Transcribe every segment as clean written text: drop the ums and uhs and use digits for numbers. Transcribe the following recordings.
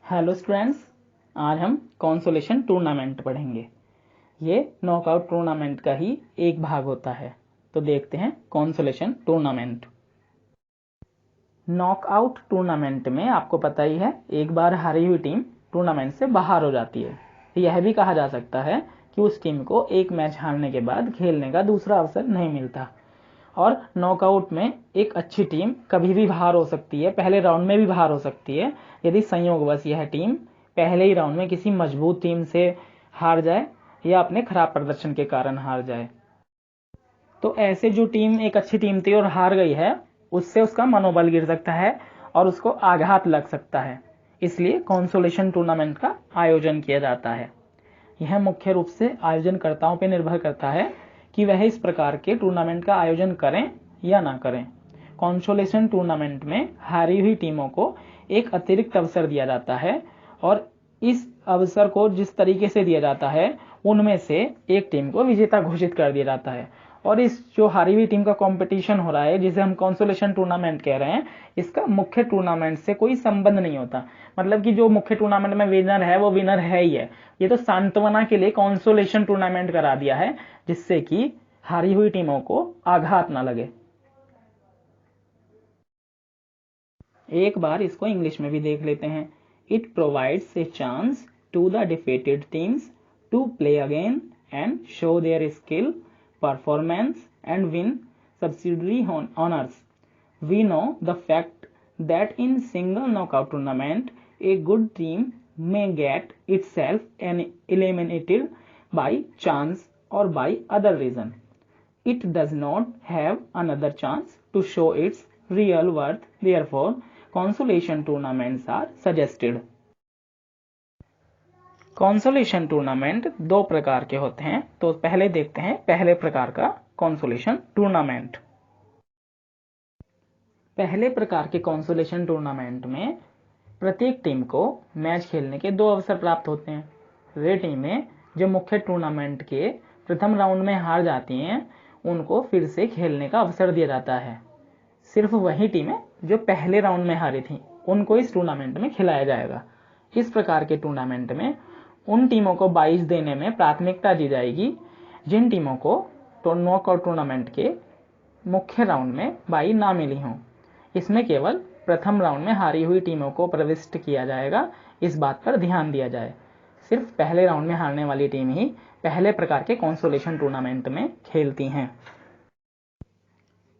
Hello students, आज हम consolation tournament पढ़ेंगे। ये नॉकआउट टूर्नामेंट का ही एक भाग होता है। तो देखते हैं कॉन्सोलेशन टूर्नामेंट। नॉकआउट टूर्नामेंट में आपको पता ही है, एक बार हारी हुई टीम टूर्नामेंट से बाहर हो जाती है। यह भी कहा जा सकता है कि उस टीम को एक मैच हारने के बाद खेलने का दूसरा अवसर नहीं मिलता। और नॉकआउट में एक अच्छी टीम कभी भी बाहर हो सकती है, पहले राउंड में भी बाहर हो सकती है, यदि संयोगवश यह टीम पहले ही राउंड में किसी मजबूत टीम से हार जाए या अपने खराब प्रदर्शन के कारण हार जाए। तो ऐसे जो टीम एक अच्छी टीम थी और हार गई है, उससे उसका मनोबल गिर सकता है और उसको आघात लग सकता है। इसलिए कॉन्सोलेशन टूर्नामेंट का आयोजन किया जाता है। यह मुख्य रूप से आयोजनकर्ताओं पर निर्भर करता है कि वह इस प्रकार के टूर्नामेंट का आयोजन करें या ना करें। कॉन्सोलेशन टूर्नामेंट में हारी हुई टीमों को एक अतिरिक्त अवसर दिया जाता है और इस अवसर को जिस तरीके से दिया जाता है, उनमें से एक टीम को विजेता घोषित कर दिया जाता है। और इस जो हारी हुई टीम का कंपटीशन हो रहा है, जिसे हम कॉन्सोलेशन टूर्नामेंट कह रहे हैं, इसका मुख्य टूर्नामेंट से कोई संबंध नहीं होता। मतलब कि जो मुख्य टूर्नामेंट में विनर है वो विनर है ही है। ये तो सांत्वना के लिए कॉन्सोलेशन टूर्नामेंट करा दिया है, जिससे कि हारी हुई टीमों को आघात ना लगे। एक बार इसको इंग्लिश में भी देख लेते हैं। It provides a chance to the defeated teams to play again and show their skill, performance and win subsidiary honors. We know the fact that in single knockout tournament a good team may get itself eliminated by chance or by other reason. It does not have another chance to show its real worth. Therefore, consolation tournaments are suggested. Consolation tournament दो प्रकार के होते हैं। तो पहले देखते हैं पहले प्रकार का कॉन्सोलेशन टूर्नामेंट। पहले प्रकार के कॉन्सोलेशन टूर्नामेंट में प्रत्येक टीम को मैच खेलने के दो अवसर प्राप्त होते हैं। वे टीमें जो मुख्य टूर्नामेंट के प्रथम राउंड में हार जाती हैं, उनको फिर से खेलने का अवसर दिया जाता है। सिर्फ वही टीमें जो पहले राउंड में हारी थीं, उनको इस टूर्नामेंट में खिलाया जाएगा। इस प्रकार के टूर्नामेंट में उन टीमों को 22 देने में प्राथमिकता दी जाएगी जिन टीमों को नॉकआउट टूर्नामेंट के मुख्य राउंड में बाई ना मिली हों। इसमें केवल प्रथम राउंड में हारी हुई टीमों को प्रविष्ट किया जाएगा। इस बात पर ध्यान दिया जाए, सिर्फ पहले राउंड में हारने वाली टीम ही पहले प्रकार के कॉन्सोलेशन टूर्नामेंट में खेलती हैं।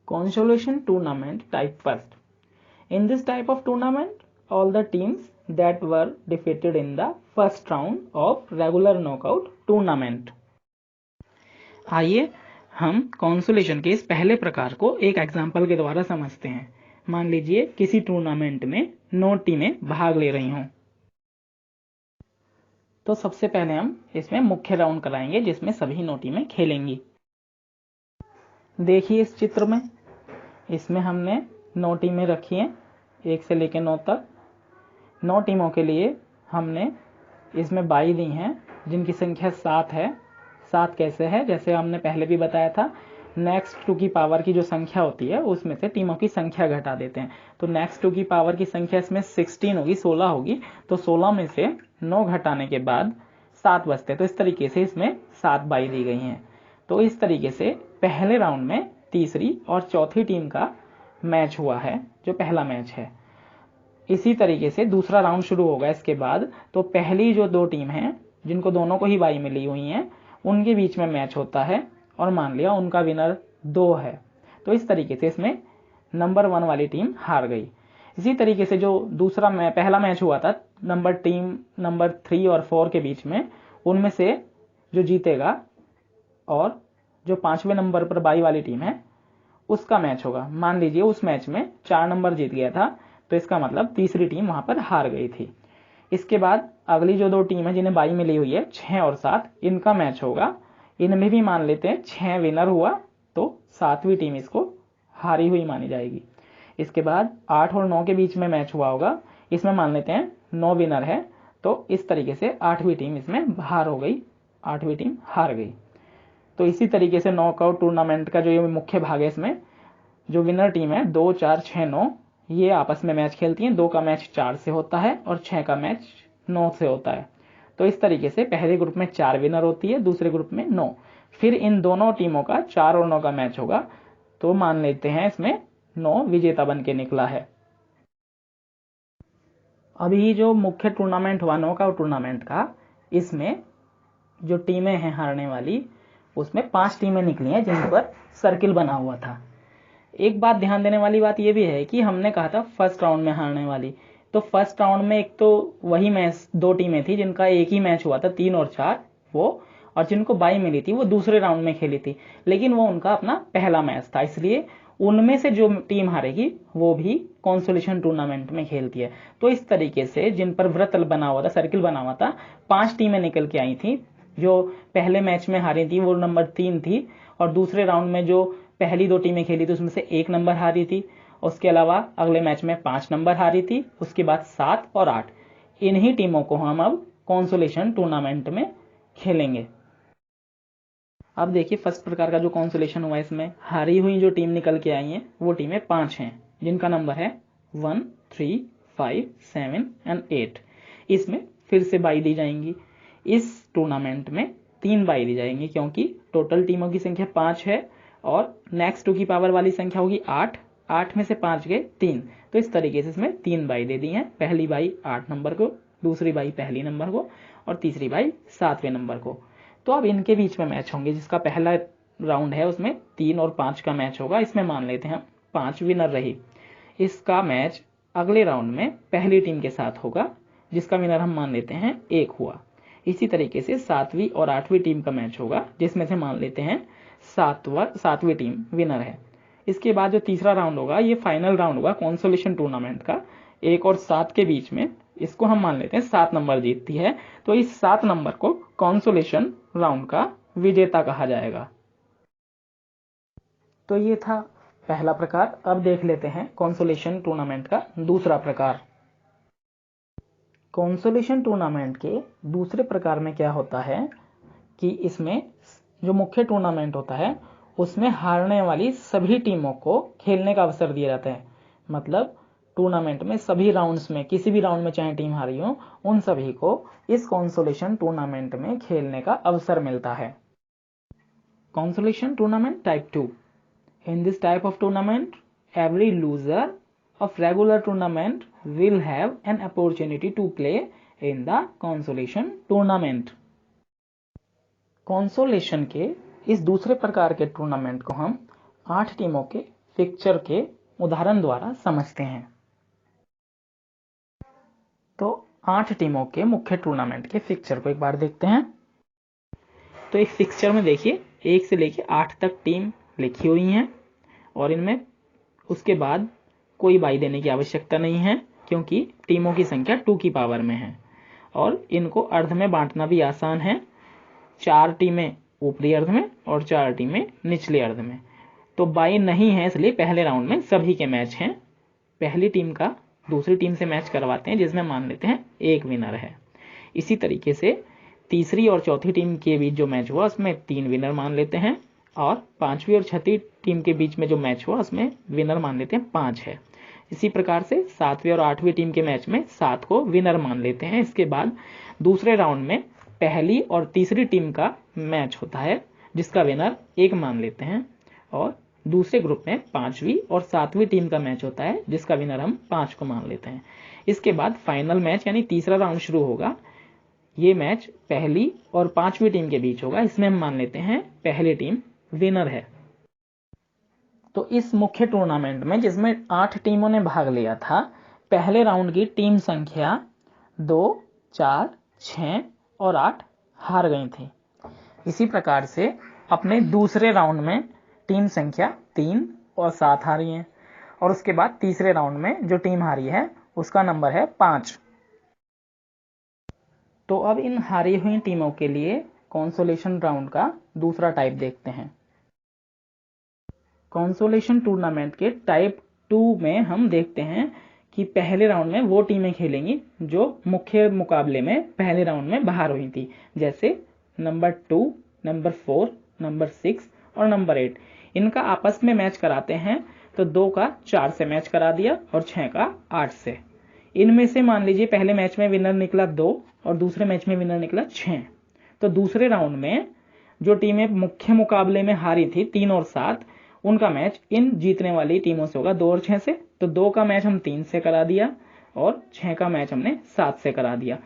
Consolation tournament type first. In this type of tournament all the teams that were defeated in the first round of regular knockout tournament. आइए हम कॉन्सोलेशन के इस पहले प्रकार को एक एग्जाम्पल के द्वारा समझते हैं। मान लीजिए किसी टूर्नामेंट में 9 टीमें भाग ले रही हों। तो सबसे पहले हम इसमें मुख्य राउंड कराएंगे जिसमें सभी 9 टीमें खेलेंगी। देखिए इस चित्र में, इसमें हमने 9 टीमें रखी हैं, 1 से लेकर 9 तक। 9 टीमों के लिए हमने इसमें बाई दी हैं जिनकी संख्या 7 है। 7 कैसे है, जैसे हमने पहले भी बताया था, नेक्स्ट टू की पावर की जो संख्या होती है उसमें से टीमों की संख्या घटा देते हैं। तो नेक्स्ट टू की पावर की संख्या इसमें 16 होगी, 16 होगी। तो 16 में से 9 घटाने के बाद 7 बचते हैं। तो इस तरीके से इसमें 7 बाई दी गई हैं। तो इस तरीके से पहले राउंड में तीसरी और चौथी टीम का मैच हुआ है, जो पहला मैच है। इसी तरीके से दूसरा राउंड शुरू होगा इसके बाद। तो पहली जो 2 टीम हैं जिनको दोनों को ही बाई मिली हुई हैं, उनके बीच में मैच होता है और मान लिया उनका विनर 2 है। तो इस तरीके से इसमें नंबर 1 वाली टीम हार गई। इसी तरीके से जो पहला मैच हुआ था टीम नंबर 3 और 4 के बीच में, उनमें से जो जीतेगा और जो 5वें नंबर पर बाई वाली टीम है उसका मैच होगा। मान लीजिए उस मैच में 4 नंबर जीत गया था, तो इसका मतलब तीसरी टीम वहां पर हार गई थी। इसके बाद अगली जो 2 टीम है जिन्हें बाई मिली हुई है, 6 और 7, इनका मैच होगा। इनमें भी मान लेते हैं 6 विनर हुआ, तो 7वीं टीम इसको हारी हुई मानी जाएगी। इसके बाद 8 और 9 के बीच में मैच हुआ होगा, इसमें मान लेते हैं 9 विनर है। तो इस तरीके से 8वीं टीम इसमें हार हो गई, 8वीं टीम हार गई। तो इसी तरीके से नॉकआउट टूर्नामेंट का जो ये मुख्य भाग है, इसमें जो विनर टीम है 2, 4, 6, 9, ये आपस में मैच खेलती हैं। 2 का मैच 4 से होता है और 6 का मैच 9 से होता है। तो इस तरीके से पहले ग्रुप में 4 विनर होती है, दूसरे ग्रुप में 9। फिर इन दोनों टीमों का 4 और 9 का मैच होगा, तो मान लेते हैं इसमें 9 विजेता बन के निकला है। अभी जो मुख्य टूर्नामेंट हुआ नॉकआउट टूर्नामेंट का, इसमें जो टीमें हैं हारने वाली, उसमें 5 टीमें निकली हैं जिन पर सर्किल बना हुआ था। एक बात ध्यान देने वाली बात यह भी है कि हमने कहा था फर्स्ट राउंड में हारने वाली, तो फर्स्ट राउंड में एक तो वही मैच 2 टीमें थी जिनका एक ही मैच हुआ था 3 और 4 वो, और जिनको बाई मिली थी वो दूसरे राउंड में खेली थी, लेकिन वो उनका अपना पहला मैच था, इसलिए उनमें से जो टीम हारेगी वो भी कॉन्सोलेशन टूर्नामेंट में खेलती है। तो इस तरीके से जिन पर वृत्त बना हुआ था, सर्किल बना हुआ था, 5 टीमें निकल के आई थी। जो पहले मैच में हारी थी वो नंबर 3 थी, और दूसरे राउंड में जो पहली 2 टीमें खेली थी उसमें से 1 नंबर हारी थी। उसके अलावा अगले मैच में 5 नंबर हारी थी, उसके बाद 7 और 8। इन्हीं टीमों को हम अब कॉन्सोलेशन टूर्नामेंट में खेलेंगे। अब देखिए फर्स्ट प्रकार का जो कॉन्सोलेशन हुआ, इसमें हारी हुई जो टीम निकल के आई हैं वो टीमें 5 हैं, जिनका नंबर है 1, 3, 5, 7 एंड 8। इसमें फिर से बाई दी जाएंगी। इस टूर्नामेंट में 3 बाई दी जाएंगी, क्योंकि टोटल टीमों की संख्या 5 है और नेक्स्ट 2 की पावर वाली संख्या होगी 8। 8 में से 5 गए 3, तो इस तरीके से इसमें 3 बाई दे दी हैं। पहली बाई 8 नंबर को, दूसरी बाई पहली नंबर को, और तीसरी बाई 7वें नंबर को। तो अब इनके बीच में मैच होंगे। जिसका पहला राउंड है उसमें 3 और 5 का मैच होगा। इसमें मान लेते हैं 5 विनर रही। इसका मैच अगले राउंड में पहली टीम के साथ होगा, जिसका विनर हम मान लेते हैं 1 हुआ। इसी तरीके से 7वीं और 8वीं टीम का मैच होगा, जिसमें से मान लेते हैं 7वीं टीम विनर है। इसके बाद जो तीसरा राउंड होगा, ये फाइनल राउंड होगा कॉन्सोलेशन टूर्नामेंट का, 1 और 7 के बीच में। इसको हम मान लेते हैं 7 नंबर जीतती है, तो इस 7 नंबर को कॉन्सोलेशन राउंड का विजेता कहा जाएगा। तो ये था पहला प्रकार। अब देख लेते हैं कॉन्सोलेशन टूर्नामेंट का दूसरा प्रकार। कॉन्सोलेशन टूर्नामेंट के दूसरे प्रकार में क्या होता है कि इसमें जो मुख्य टूर्नामेंट होता है उसमें हारने वाली सभी टीमों को खेलने का अवसर दिया जाता है। मतलब टूर्नामेंट में सभी राउंड्स में, किसी भी राउंड में चाहे टीम हारी हो, उन सभी को इस कॉन्सोलेशन टूर्नामेंट में खेलने का अवसर मिलता है। Consolation tournament type 2। In this type of tournament every loser of regular tournament will have an opportunity to play in the consolation tournament. Consolation के इस दूसरे प्रकार के टूर्नामेंट को हम 8 टीमों के फिक्चर के उदाहरण द्वारा समझते हैं। तो 8 टीमों के मुख्य टूर्नामेंट के फिक्चर को एक बार देखते हैं। तो एक फिक्चर में देखिए 1 से लेकर 8 तक टीम लिखी हुई हैं, और इनमें उसके बाद कोई बाई देने की आवश्यकता नहीं है, क्योंकि टीमों की संख्या 2 की पावर में है, और इनको अर्ध में बांटना भी आसान है। 4 टीमें ऊपरी अर्ध में और 4 टीमें निचले अर्ध में। तो बाई नहीं है, इसलिए पहले राउंड में सभी के मैच हैं। पहली टीम का दूसरी टीम से मैच करवाते हैं, जिसमें मान लेते हैं 1 विनर है। इसी तरीके से तीसरी और चौथी टीम के बीच जो मैच हुआ उसमें 3 विनर मान लेते हैं, और 5वीं और 6वीं टीम के बीच में जो मैच हुआ उसमें विनर मान लेते हैं 5 है। इसी प्रकार से 7वीं और 8वीं टीम के मैच में 7 को विनर मान लेते हैं। इसके बाद दूसरे राउंड में पहली और तीसरी टीम का मैच होता है, जिसका विनर 1 मान लेते हैं, और दूसरे ग्रुप में 5वीं और 7वीं टीम का मैच होता है, जिसका विनर हम 5 को मान लेते हैं। इसके बाद फाइनल मैच यानी तीसरा राउंड शुरू होगा। ये मैच पहली और 5वीं टीम के बीच होगा। इसमें हम मान लेते हैं पहली टीम विनर है। तो इस मुख्य टूर्नामेंट में, जिसमें 8 टीमों ने भाग लिया था, पहले राउंड की टीम संख्या 2, 4, 6 और 8 हार गई थी। इसी प्रकार से अपने दूसरे राउंड में टीम संख्या 3 और 7 हारी है, और उसके बाद तीसरे राउंड में जो टीम हारी है उसका नंबर है 5। तो अब इन हारी हुई टीमों के लिए कॉन्सोलेशन राउंड का दूसरा टाइप देखते हैं। कॉन्सोलेशन टूर्नामेंट के टाइप 2 में हम देखते हैं कि पहले राउंड में वो टीमें खेलेंगी जो मुख्य मुकाबले में पहले राउंड में बाहर हुई थी, जैसे नंबर 2, नंबर 4, नंबर 6 और नंबर 8। इनका आपस में मैच कराते हैं तो 2 का 4 से मैच करा दिया और 6 का 8 से। इनमें से मान लीजिए पहले मैच में विनर निकला 2 और दूसरे मैच में विनर निकला 6। तो दूसरे राउंड में जो टीमें मुख्य मुकाबले में हारी थी 3 और 7, उनका मैच इन जीतने वाली टीमों से होगा 2 और 6 से। तो 2 का मैच हम 3 से करा दिया और 6 का मैच हमने 7 से करा दिया।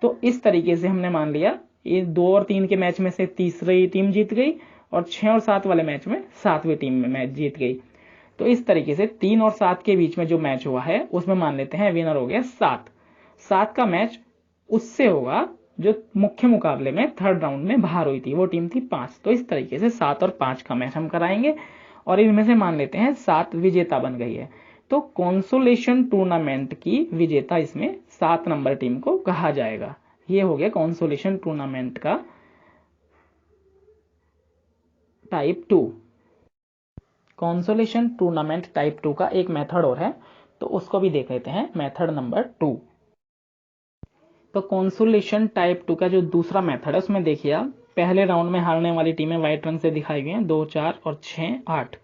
तो इस तरीके से हमने मान लिया ये 2 और 3 के मैच में से तीसरी टीम जीत गई और 6 और 7 वाले मैच में 7वीं टीम में मैच जीत गई। तो इस तरीके से 3 और 7 के बीच में जो मैच हुआ है उसमें मान लेते हैं विनर हो गया 7। 7 का मैच उससे होगा जो मुख्य मुकाबले में थर्ड राउंड में बाहर हुई थी, वो टीम थी 5। तो इस तरीके से 7 और 5 का मैच हम कराएंगे और इनमें से मान लेते हैं 7 विजेता बन गई है। तो कंसोलेशन टूर्नामेंट की विजेता इसमें 7 नंबर टीम को कहा जाएगा। ये हो गया कंसोलेशन टूर्नामेंट का टाइप 2। कंसोलेशन टूर्नामेंट टाइप 2 का एक मेथड और है, तो उसको भी देख लेते हैं, मेथड नंबर 2। तो कंसोलेशन टाइप 2 का जो दूसरा मेथड है उसमें देखिए आप, पहले राउंड में हारने वाली टीमें व्हाइट रंग से दिखाई गई हैं, 2, 4 और 6, 8।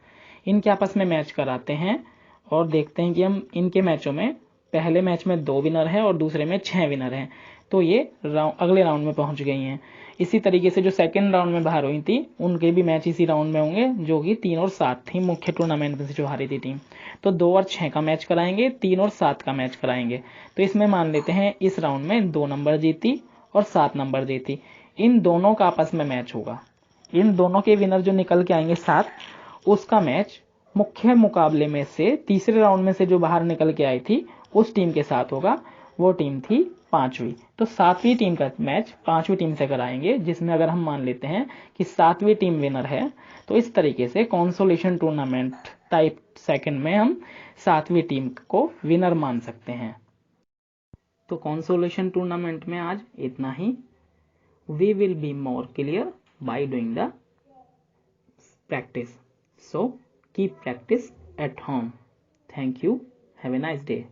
इनके आपस में मैच कराते हैं और देखते हैं कि हम इनके मैचों में पहले मैच में 2 विनर हैं और दूसरे में 6 विनर हैं, तो ये अगले राउंड में पहुंच गई हैं। इसी तरीके से जो सेकंड राउंड में बाहर हुई थी उनके भी मैच इसी राउंड में होंगे, जो कि 3 और 7 थी मुख्य टूर्नामेंट में से जो हारी थी टीम। तो 2 और 6 का मैच कराएंगे, 3 और 7 का मैच कराएंगे। तो इसमें मान लेते हैं इस राउंड में 2 नंबर जीती और 7 नंबर जीती, इन दोनों का आपस में मैच होगा। इन दोनों के विनर जो निकल के आएंगे 7, उसका मैच मुख्य मुकाबले में से तीसरे राउंड में से जो बाहर निकल के आई थी उस टीम के साथ होगा, वो टीम थी 5वीं। तो 7वीं टीम का मैच 5वीं टीम से कराएंगे, जिसमें अगर हम मान लेते हैं कि 7वीं टीम विनर है, तो इस तरीके से कंसोलेशन टूर्नामेंट टाइप सेकंड में हम 7वीं टीम को विनर मान सकते हैं। तो कंसोलेशन टूर्नामेंट में आज इतना ही। We will be more clear by doing the practice. So keep practice at home. Thank you. Have a nice day.